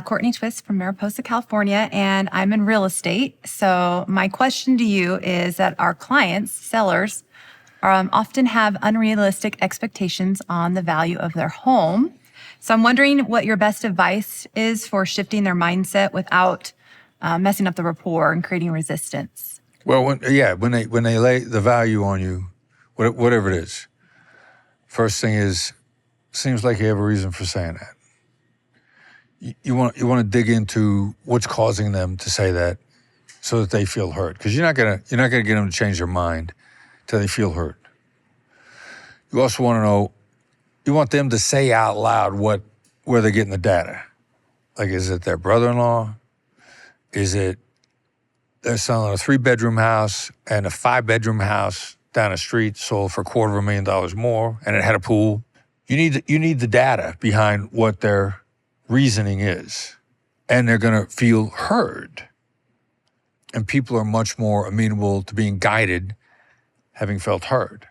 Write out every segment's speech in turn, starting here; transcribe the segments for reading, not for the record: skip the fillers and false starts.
Courtney Twist from Mariposa, California, and I'm in real estate. So my question to you is that our clients, sellers, often have unrealistic expectations on the value of their home. So I'm wondering what your best advice is for shifting their mindset without messing up the rapport and creating resistance. Well, when they lay the value on you, whatever it is, first thing is, seems like you have a reason for saying that. You want to dig into what's causing them to say that, so that they feel hurt. Because you're not gonna get them to change their mind till they feel hurt. You also want to know, you want them to say out loud where they're getting the data. Like, is it their brother-in-law? Is it they're selling a 3-bedroom house and a 5-bedroom house down the street sold for $250,000 more, and it had a pool? You need the data behind what their reasoning is, and they're going to feel heard. And people are much more amenable to being guided, having felt heard.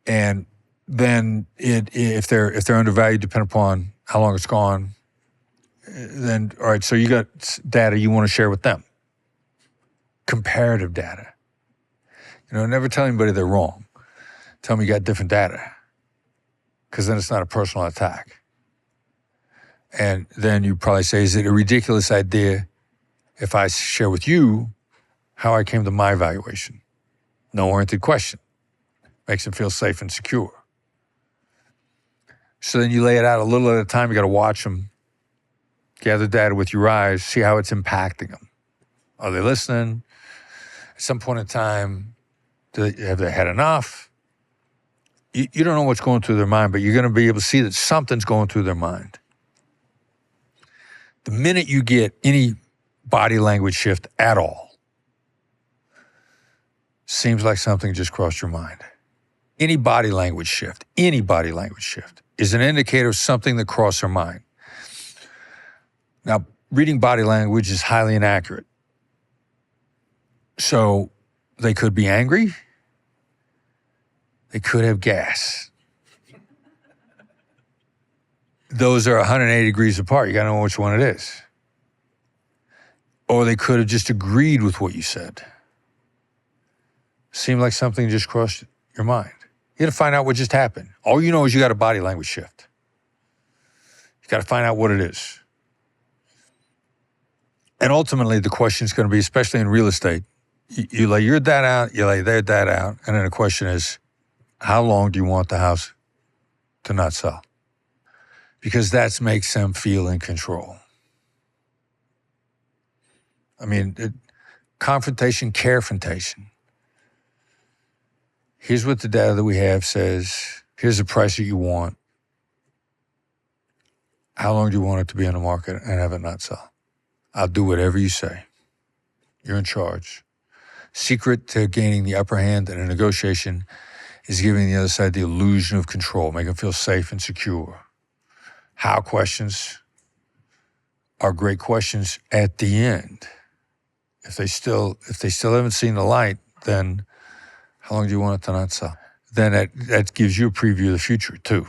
And then if they're undervalued, depending upon how long it's gone, then all right. So you got data you want to share with them. Comparative data. Never tell anybody they're wrong. Tell them you got different data, because then it's not a personal attack. And then you probably say, is it a ridiculous idea if I share with you how I came to my valuation? No-oriented question. Makes them feel safe and secure. So then you lay it out a little at a time. You got to watch them, gather data with your eyes, see how it's impacting them. Are they listening? At some point in time, have they had enough? You don't know what's going through their mind, but you're going to be able to see that something's going through their mind. The minute you get any body language shift at all, seems like something just crossed your mind. Any body language shift is an indicator of something that crossed their mind. Now, reading body language is highly inaccurate. So they could be angry. They could have gas. Those are 180 degrees apart. You got to know which one it is. Or they could have just agreed with what you said. Seemed like something just crossed your mind. You got to find out what just happened. All you know is you got a body language shift. You got to find out what it is. And ultimately, the question is going to be, especially in real estate, you lay your data out, you lay their data out, and then the question is, how long do you want the house to not sell? Because that makes them feel in control. I mean, confrontation, carefrontation. Here's what the data that we have says. Here's the price that you want. How long do you want it to be on the market and have it not sell? I'll do whatever you say. You're in charge. Secret to gaining the upper hand in a negotiation is giving the other side the illusion of control, make them feel safe and secure. How questions are great questions at the end. If they still haven't seen the light, then how long do you want it to not sell? Then that gives you a preview of the future too.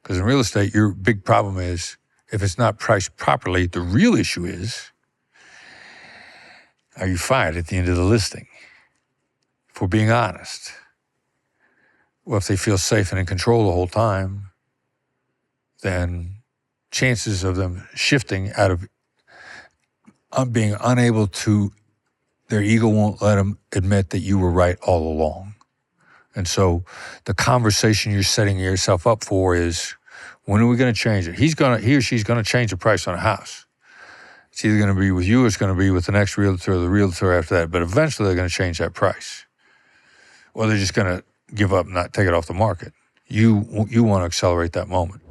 Because in real estate, your big problem is, if it's not priced properly, the real issue is, are you fired at the end of the listing? If we're being honest. Well, if they feel safe and in control the whole time, then chances of them shifting out of being unable to, their ego won't let them admit that you were right all along. And so the conversation you're setting yourself up for is, when are we going to change it? He or she's going to change the price on a house. It's either going to be with you or it's going to be with the next realtor or the realtor after that. But eventually they're going to change that price. Or they're just going to give up and not take it off the market. You want to accelerate that moment.